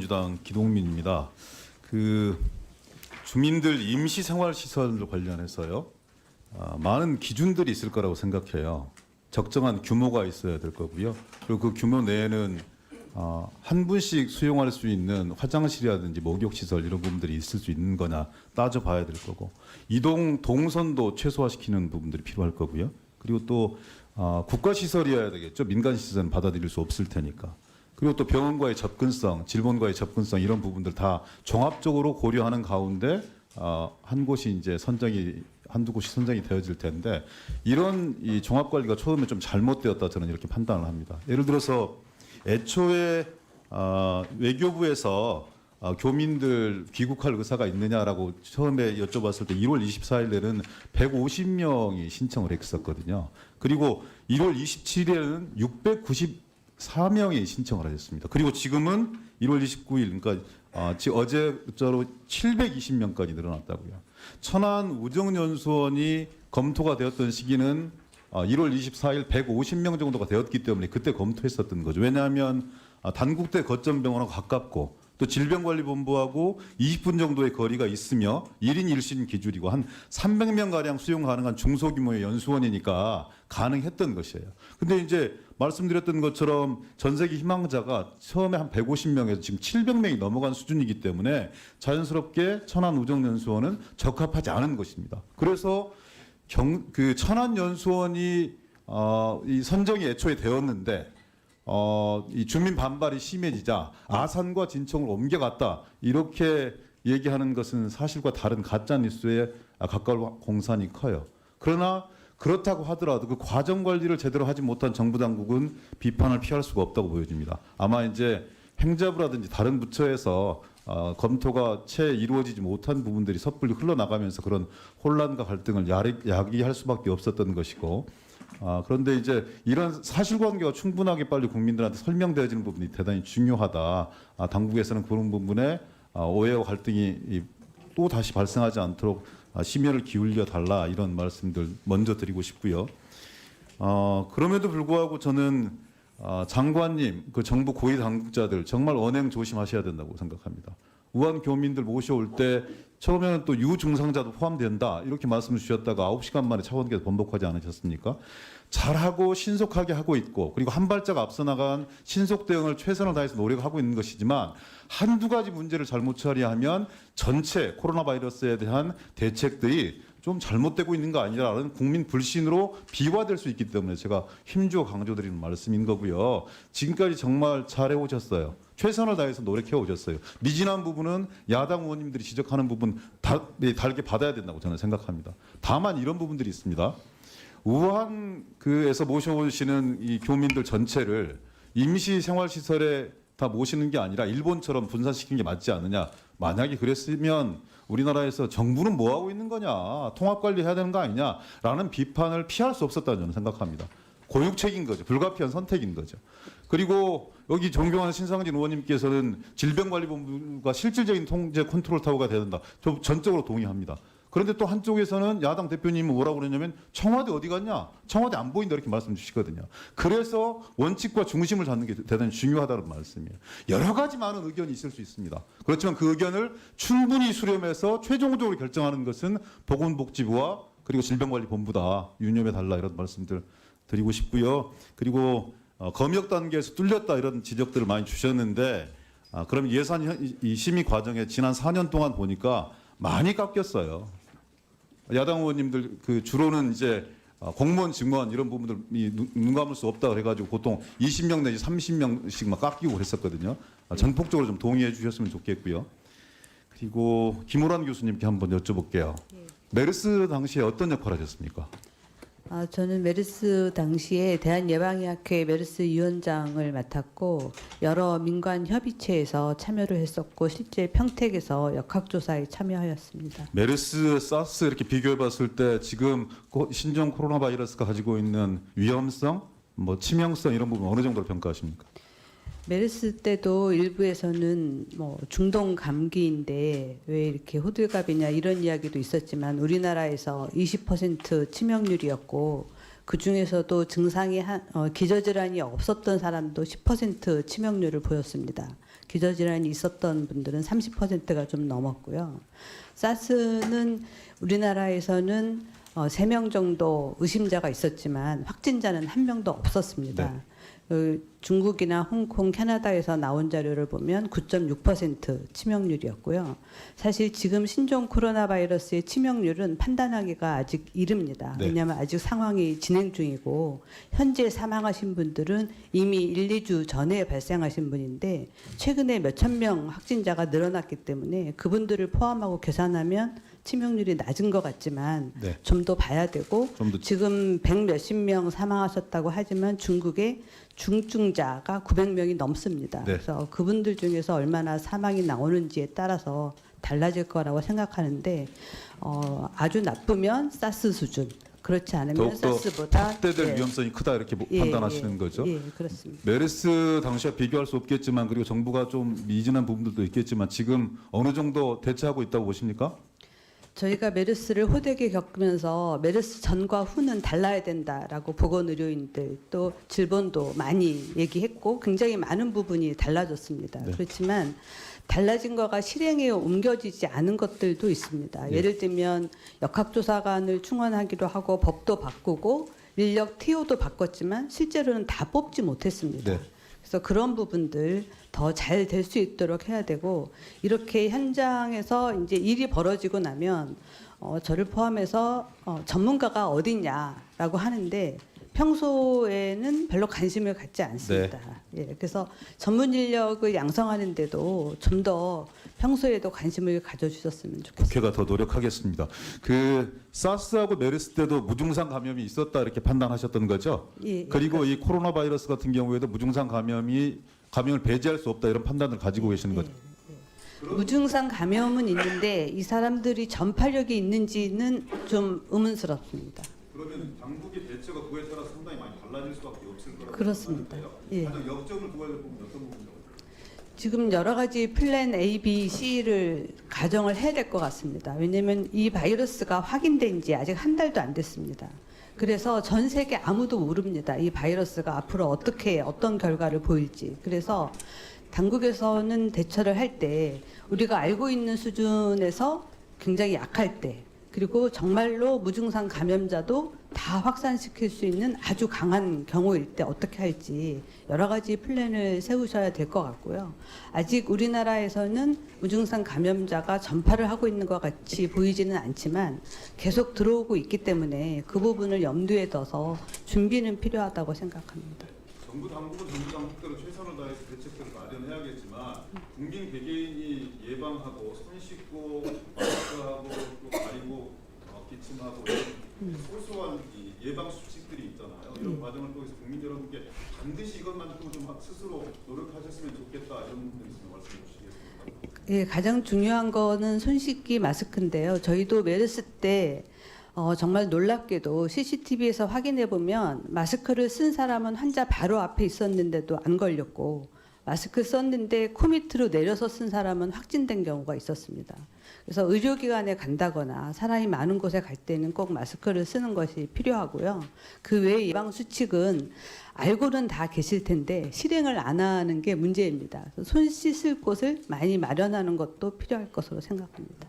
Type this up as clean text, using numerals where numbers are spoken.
더불어민주당 기동민입니다. 주민들 임시생활시설 관련해서요. 많은 기준들이 있을 거라고 생각해요. 적정한 규모가 있어야 될 거고요. 그리고 그 규모 내에는 한 분씩 수용할 수 있는 화장실이라든지 목욕시설 이런 부분들이 있을 수 있는 거냐 따져봐야 될 거고, 이동 동선도 최소화시키는 부분들이 필요할 거고요. 그리고 또 국가시설이어야 되겠죠. 민간시설은 받아들일 수 없을 테니까. 그리고 또 병원과의 접근성, 질본과의 접근성 이런 부분들 다 종합적으로 고려하는 가운데 한 곳이 이제 한두 곳이 선정이 되어질 텐데, 이런 이 종합 관리가 처음에 좀 잘못되었다 저는 이렇게 판단을 합니다. 예를 들어서 애초에 외교부에서 교민들 귀국할 의사가 있느냐라고 처음에 여쭤봤을 때 1월 24일에는 150명이 신청을 했었거든요. 그리고 1월 27일에는 694명이 신청을 하셨습니다. 그리고 지금은 1월 29일, 그러니까 어제자로 720명까지 늘어났다고요. 천안 우정연수원이 검토가 되었던 시기는 1월 24일 150명 정도가 되었기 때문에 그때 검토했었던 거죠. 왜냐하면 단국대 거점병원하고 가깝고 또 질병관리본부하고 20분 정도의 거리가 있으며 1인 1실 기준이고 한 300명가량 수용 가능한 중소규모의 연수원이니까 가능했던 것이에요. 근데 이제 말씀드렸던 것처럼 전세기 희망자가 처음에 한 150명에서 지금 700명이 넘어간 수준이기 때문에 자연스럽게 천안 우정연수원은 적합하지 않은 것입니다. 그래서 천안연수원이 이 선정이 애초에 되었는데 이 주민 반발이 심해지자 아산과 진청을 옮겨갔다 이렇게 얘기하는 것은 사실과 다른 가짜 뉴스에 가까울 공산이 커요. 그러나 그렇다고 하더라도 그 과정 관리를 제대로 하지 못한 정부 당국은 비판을 피할 수가 없다고 보여집니다. 아마 이제 행자부라든지 다른 부처에서 검토가 채 이루어지지 못한 부분들이 섣불리 흘러나가면서 그런 혼란과 갈등을 야기할 수밖에 없었던 것이고, 그런데 이제 이런 사실관계가 충분하게 빨리 국민들한테 설명되어지는 부분이 대단히 중요하다. 당국에서는 그런 부분에 오해와 갈등이 또 다시 발생하지 않도록 심혈을 기울여 달라, 이런 말씀들 먼저 드리고 싶고요. 그럼에도 불구하고 저는 장관님, 그 정부 고위 당국자들 정말 언행 조심하셔야 된다고 생각합니다. 우한 교민들 모셔올 때 처음에는 또 유증상자도 포함된다 이렇게 말씀을 주셨다가 9시간 만에 차관께서 번복하지 않으셨습니까? 잘하고 신속하게 하고 있고, 그리고 한 발짝 앞서 나간 신속 대응을 최선을 다해서 노력하고 있는 것이지만, 한두 가지 문제를 잘못 처리하면 전체 코로나 바이러스에 대한 대책들이 좀 잘못되고 있는 거 아니라는 국민 불신으로 비화될 수 있기 때문에 제가 힘주어 강조드리는 말씀인 거고요. 지금까지 정말 잘해오셨어요. 최선을 다해서 노력해오셨어요. 미진한 부분은 야당 의원님들이 지적하는 부분 달게 받아야 된다고 저는 생각합니다. 다만 이런 부분들이 있습니다. 우한에서 모셔오시는 이 교민들 전체를 임시생활시설에 다 모시는 게 아니라 일본처럼 분산시키는 게 맞지 않느냐. 만약에 그랬으면 우리나라에서 정부는 뭐 하고 있는 거냐, 통합관리해야 되는 거 아니냐라는 비판을 피할 수 없었다고 저는 생각합니다. 고육책인 거죠. 불가피한 선택인 거죠. 그리고 여기 존경하는 신상진 의원님께서는 질병관리본부가 실질적인 통제 컨트롤 타워가 돼야 된다. 저 전적으로 동의합니다. 그런데 또 한쪽에서는 야당 대표님은 뭐라고 그러냐면 청와대 어디 갔냐? 청와대 안 보인다 이렇게 말씀 주시거든요. 그래서 원칙과 중심을 잡는 게 대단히 중요하다는 말씀이에요. 여러 가지 많은 의견이 있을 수 있습니다. 그렇지만 그 의견을 충분히 수렴해서 최종적으로 결정하는 것은 보건복지부와 그리고 질병관리본부다. 유념해 달라 이런 말씀들 드리고 싶고요. 그리고 검역 단계에서 뚫렸다 이런 지적들을 많이 주셨는데, 그럼 예산 이 심의 과정에 지난 4년 동안 보니까 많이 깎였어요. 야당 의원님들 주로는 이제 공무원 증원 이런 부분들이 눈 감을 수 없다 그래가지고 보통 20명 내지 30명씩 막 깎이고 그랬었거든요. 전폭적으로 좀 동의해 주셨으면 좋겠고요. 그리고 김호란 교수님께 한번 여쭤볼게요. 메르스 당시에 어떤 역할을 하셨습니까? 저는 메르스 당시에 대한예방의학회 메르스 위원장을 맡았고, 여러 민관 협의체에서 참여를 했었고, 실제 평택에서 역학조사에 참여하였습니다. 메르스, 사스 이렇게 비교해 봤을 때 지금 신종 코로나 바이러스가 가지고 있는 위험성, 치명성 이런 부분 어느 정도로 평가하십니까? 메르스 때도 일부에서는 중동 감기인데 왜 이렇게 호들갑이냐 이런 이야기도 있었지만, 우리나라에서 20% 치명률이었고, 그 중에서도 증상이 기저질환이 없었던 사람도 10% 치명률을 보였습니다. 기저질환이 있었던 분들은 30%가 좀 넘었고요. 사스는 우리나라에서는 3명 정도 의심자가 있었지만 확진자는 1명도 없었습니다. 네. 중국이나 홍콩, 캐나다에서 나온 자료를 보면 9.6% 치명률이었고요. 사실 지금 신종 코로나 바이러스의 치명률은 판단하기가 아직 이릅니다. 네. 왜냐하면 아직 상황이 진행 중이고 현재 사망하신 분들은 이미 1, 2주 전에 발생하신 분인데 최근에 몇천 명 확진자가 늘어났기 때문에 그분들을 포함하고 계산하면 치명률이 낮은 것 같지만 네. 좀 더 봐야 되고 좀 더 지금 100 몇십 명 사망하셨다고 하지만 중국의 중증자가 900명이 넘습니다. 네. 그래서 그분들 중에서 얼마나 사망이 나오는지에 따라서 달라질 거라고 생각하는데 아주 나쁘면 사스 수준, 그렇지 않으면 더욱더 사스보다 확대될 예, 위험성이 크다 이렇게 예, 판단하시는 예, 거죠? 예, 그렇습니다. 메르스 당시와 비교할 수 없겠지만 그리고 정부가 좀 미진한 부분들도 있겠지만 지금 어느 정도 대처하고 있다고 보십니까? 저희가 메르스를 호되게 겪으면서 메르스 전과 후는 달라야 된다라고 보건의료인들 또 질본도 많이 얘기했고 굉장히 많은 부분이 달라졌습니다. 네. 그렇지만 달라진 거가 실행에 옮겨지지 않은 것들도 있습니다. 예. 예를 들면 역학조사관을 충원하기로 하고 법도 바꾸고 인력 TO도 바꿨지만 실제로는 다 뽑지 못했습니다. 네. 그래서 그런 부분들 더 잘 될 수 있도록 해야 되고 이렇게 현장에서 이제 일이 벌어지고 나면 저를 포함해서 전문가가 어딨냐라고 하는데 평소에는 별로 관심을 갖지 않습니다. 예, 그래서 전문 인력을 양성하는데도 좀 더 평소에도 관심을 가져주셨으면 좋겠습니다. 국회가 더 노력하겠습니다. 그 사스하고 메르스 때도 무증상 감염이 있었다 이렇게 판단하셨던 거죠? 예, 예, 그리고 이 코로나 바이러스 같은 경우에도 무증상 감염을 배제할 수 없다 이런 판단을 가지고 계시는 거죠? 무증상 감염은 있는데 이 사람들이 전파력이 있는지는 좀 의문스럽습니다. 그러면 당국의 대처가 그에 따라 상당히 많이 달라질 수밖에 없을 거라고 그렇습니다. 예. 가장 역점을 두어야 될 부분은 어떤 부분이라고? 지금 여러 가지 플랜 A, B, C를 가정을 해야 될 것 같습니다. 왜냐하면 이 바이러스가 확인된 지 아직 한 달도 안 됐습니다. 그래서 전 세계 아무도 모릅니다. 이 바이러스가 앞으로 어떤 결과를 보일지. 그래서 당국에서는 대처를 할 때 우리가 알고 있는 수준에서 굉장히 약할 때 그리고 정말로 무증상 감염자도 다 확산시킬 수 있는 아주 강한 경우일 때 어떻게 할지 여러 가지 플랜을 세우셔야 될 것 같고요. 아직 우리나라에서는 무증상 감염자가 전파를 하고 있는 것 같이 보이지는 않지만 계속 들어오고 있기 때문에 그 부분을 염두에 둬서 준비는 필요하다고 생각합니다. 정부 당국은 정부 당국대로 최선을 다해서 대책들을 마련해야겠지만 국민 개개인이 예방하고 손 씻고 마스크하고 또 가리고 기침하고 이런 소소한 이 예방 수칙들이 있잖아요. 이런 과정을 통해서 국민 여러분께 반드시 이것만큼 좀 스스로 노력하셨으면 좋겠다 이런 부분에 있으면 말씀해 주시겠습니까? 예, 가장 중요한 거는 손 씻기 마스크인데요. 저희도 메르스 때 정말 놀랍게도 CCTV에서 확인해 보면 마스크를 쓴 사람은 환자 바로 앞에 있었는데도 안 걸렸고 마스크 썼는데 코 밑으로 내려서 쓴 사람은 확진된 경우가 있었습니다. 그래서 의료기관에 간다거나 사람이 많은 곳에 갈 때는 꼭 마스크를 쓰는 것이 필요하고요. 그 외의 예방 수칙은 알고는 다 계실 텐데 실행을 안 하는 게 문제입니다. 손 씻을 곳을 많이 마련하는 것도 필요할 것으로 생각합니다.